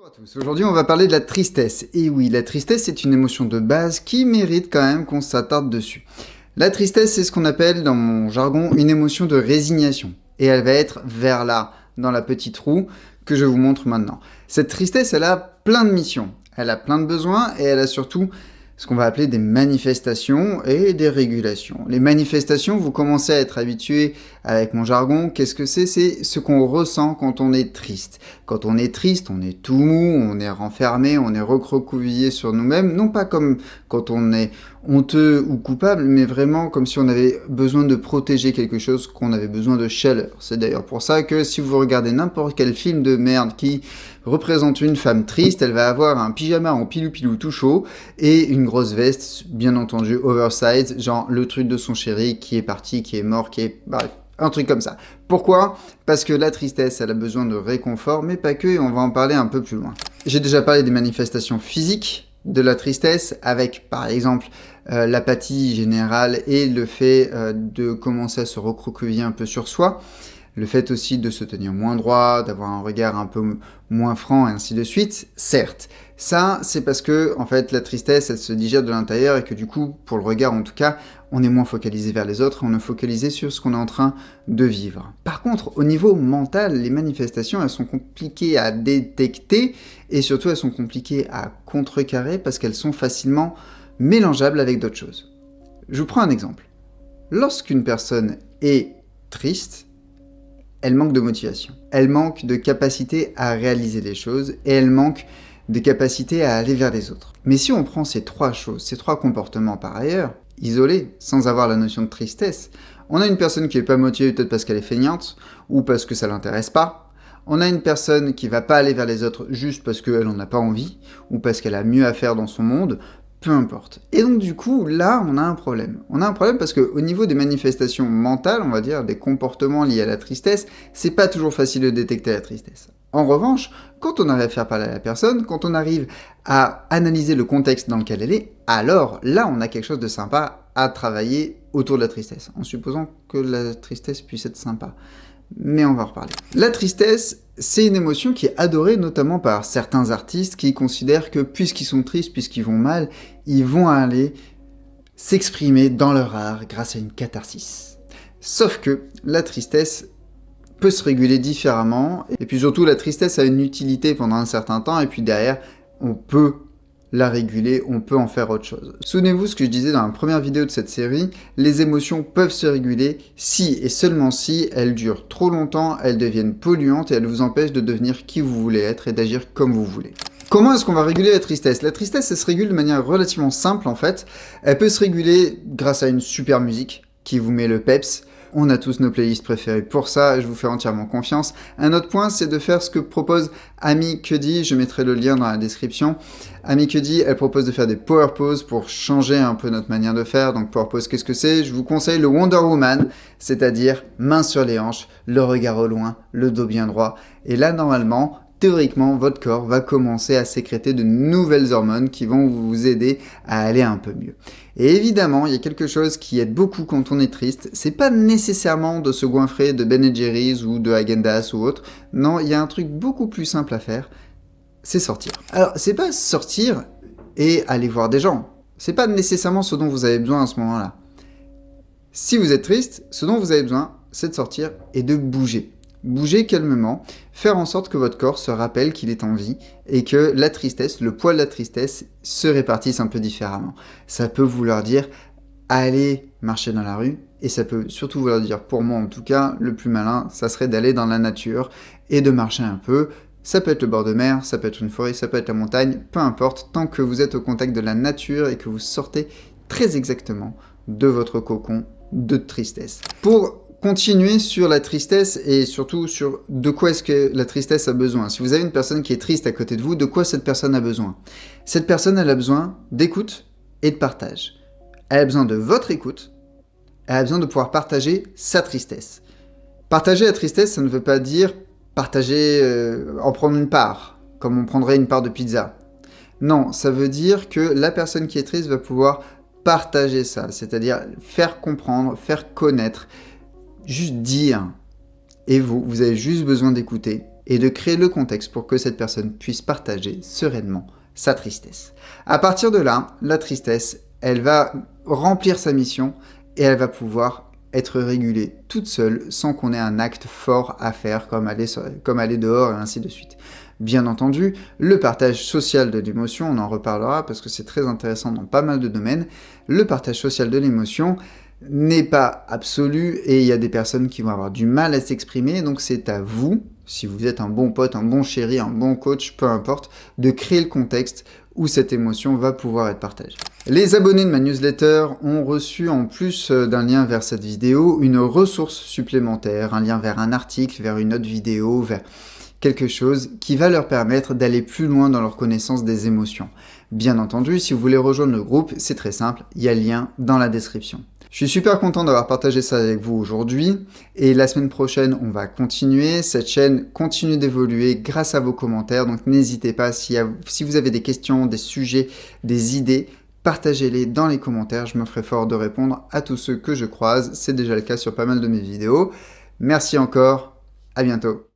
Bonjour à tous, aujourd'hui on va parler de la tristesse. Et oui, la tristesse est une émotion de base qui mérite quand même qu'on s'attarde dessus. La tristesse, c'est ce qu'on appelle dans mon jargon une émotion de résignation. Et elle va être vers là, dans la petite roue que je vous montre maintenant. Cette tristesse, elle a plein de missions, elle a plein de besoins et elle a surtout ce qu'on va appeler des manifestations et des régulations. Les manifestations, vous commencez à être habitué avec mon jargon. Qu'est-ce que c'est? C'est ce qu'on ressent quand on est triste. Quand on est triste, on est tout mou, on est renfermé, on est recroquevillé sur nous-mêmes. Non pas comme quand on est honteux ou coupable, mais vraiment comme si on avait besoin de protéger quelque chose, qu'on avait besoin de chaleur. C'est d'ailleurs pour ça que si vous regardez n'importe quel film de merde qui représente une femme triste, elle va avoir un pyjama en pilou-pilou tout chaud et une grosse veste, bien entendu oversize, genre le truc de son chéri qui est parti, qui est mort, qui est... Bref, un truc comme ça. Pourquoi? Parce que la tristesse, elle a besoin de réconfort, mais pas que, et on va en parler un peu plus loin. J'ai déjà parlé des manifestations physiques de la tristesse, avec par exemple l'apathie générale et le fait de commencer à se recroqueviller un peu sur soi. Le fait aussi de se tenir moins droit, d'avoir un regard un peu moins franc et ainsi de suite, certes. Ça, c'est parce que, en fait, la tristesse, elle se digère de l'intérieur et que du coup, pour le regard en tout cas, on est moins focalisé vers les autres, on est focalisé sur ce qu'on est en train de vivre. Par contre, au niveau mental, les manifestations, elles sont compliquées à détecter et surtout, elles sont compliquées à contrecarrer parce qu'elles sont facilement mélangeables avec d'autres choses. Je vous prends un exemple. Lorsqu'une personne est triste, elle manque de motivation, elle manque de capacité à réaliser les choses et elle manque de capacité à aller vers les autres. Mais si on prend ces trois choses, ces trois comportements par ailleurs, isolés, sans avoir la notion de tristesse, on a une personne qui n'est pas motivée peut-être parce qu'elle est feignante ou parce que ça l'intéresse pas. On a une personne qui va pas aller vers les autres juste parce qu'elle en a pas envie ou parce qu'elle a mieux à faire dans son monde. Peu importe. Et donc du coup, là, on a un problème. On a un problème parce qu'au niveau des manifestations mentales, on va dire, des comportements liés à la tristesse, c'est pas toujours facile de détecter la tristesse. En revanche, quand on arrive à faire parler à la personne, quand on arrive à analyser le contexte dans lequel elle est, alors là, on a quelque chose de sympa à travailler autour de la tristesse, en supposant que la tristesse puisse être sympa. Mais on va en reparler. La tristesse, c'est une émotion qui est adorée notamment par certains artistes qui considèrent que puisqu'ils sont tristes, puisqu'ils vont mal, ils vont aller s'exprimer dans leur art grâce à une catharsis. Sauf que la tristesse peut se réguler différemment, et puis surtout la tristesse a une utilité pendant un certain temps, et puis derrière, on peut la réguler, on peut en faire autre chose. Souvenez-vous ce que je disais dans la première vidéo de cette série, les émotions peuvent se réguler si et seulement si elles durent trop longtemps, elles deviennent polluantes et elles vous empêchent de devenir qui vous voulez être et d'agir comme vous voulez. Comment est-ce qu'on va réguler la tristesse? La tristesse, elle se régule de manière relativement simple en fait. Elle peut se réguler grâce à une super musique qui vous met le peps. On a tous nos playlists préférées pour ça, je vous fais entièrement confiance. Un autre point, c'est de faire ce que propose Amy Cuddy, je mettrai le lien dans la description. Amy Cuddy, elle propose de faire des power poses pour changer un peu notre manière de faire. Donc power pose, qu'est-ce que c'est? Je vous conseille le Wonder Woman, c'est-à-dire main sur les hanches, le regard au loin, le dos bien droit. Et là, normalement, théoriquement, votre corps va commencer à sécréter de nouvelles hormones qui vont vous aider à aller un peu mieux. Et évidemment, il y a quelque chose qui aide beaucoup quand on est triste, c'est pas nécessairement de se goinfrer de Ben & Jerry's ou de Häagen-Dazs ou autre, non, il y a un truc beaucoup plus simple à faire, c'est sortir. Alors, c'est pas sortir et aller voir des gens, c'est pas nécessairement ce dont vous avez besoin à ce moment-là. Si vous êtes triste, ce dont vous avez besoin, c'est de sortir et de bouger. Bouger calmement, faire en sorte que votre corps se rappelle qu'il est en vie et que la tristesse, le poids de la tristesse se répartisse un peu différemment. Ça peut vouloir dire aller marcher dans la rue et ça peut surtout vouloir dire, pour moi en tout cas, le plus malin, ça serait d'aller dans la nature et de marcher un peu. Ça peut être le bord de mer, ça peut être une forêt, ça peut être la montagne, peu importe, tant que vous êtes au contact de la nature et que vous sortez très exactement de votre cocon de tristesse. Pour continuer sur la tristesse et surtout sur de quoi est-ce que la tristesse a besoin. Si vous avez une personne qui est triste à côté de vous, de quoi cette personne a besoin? Cette personne, elle a besoin d'écoute et de partage. Elle a besoin de votre écoute, elle a besoin de pouvoir partager sa tristesse. Partager la tristesse, ça ne veut pas dire partager, en prendre une part, comme on prendrait une part de pizza. Non, ça veut dire que la personne qui est triste va pouvoir partager ça, c'est-à-dire faire comprendre, faire connaître, juste dire. Et vous avez juste besoin d'écouter et de créer le contexte pour que cette personne puisse partager sereinement sa tristesse. À partir de là, la tristesse, elle va remplir sa mission et elle va pouvoir être régulée toute seule sans qu'on ait un acte fort à faire comme aller dehors et ainsi de suite. Bien entendu, le partage social de l'émotion, on en reparlera parce que c'est très intéressant dans pas mal de domaines, le partage social de l'émotion n'est pas absolu et il y a des personnes qui vont avoir du mal à s'exprimer, donc c'est à vous, si vous êtes un bon pote, un bon chéri, un bon coach, peu importe, de créer le contexte où cette émotion va pouvoir être partagée. Les abonnés de ma newsletter ont reçu, en plus d'un lien vers cette vidéo, une ressource supplémentaire, un lien vers un article, vers une autre vidéo, vers quelque chose qui va leur permettre d'aller plus loin dans leur connaissance des émotions. Bien entendu, si vous voulez rejoindre le groupe, c'est très simple, il y a le lien dans la description. Je suis super content d'avoir partagé ça avec vous aujourd'hui et la semaine prochaine, on va continuer. Cette chaîne continue d'évoluer grâce à vos commentaires, donc n'hésitez pas, si vous avez des questions, des sujets, des idées, partagez-les dans les commentaires, je me ferai fort de répondre à tous ceux que je croise. C'est déjà le cas sur pas mal de mes vidéos. Merci encore, à bientôt.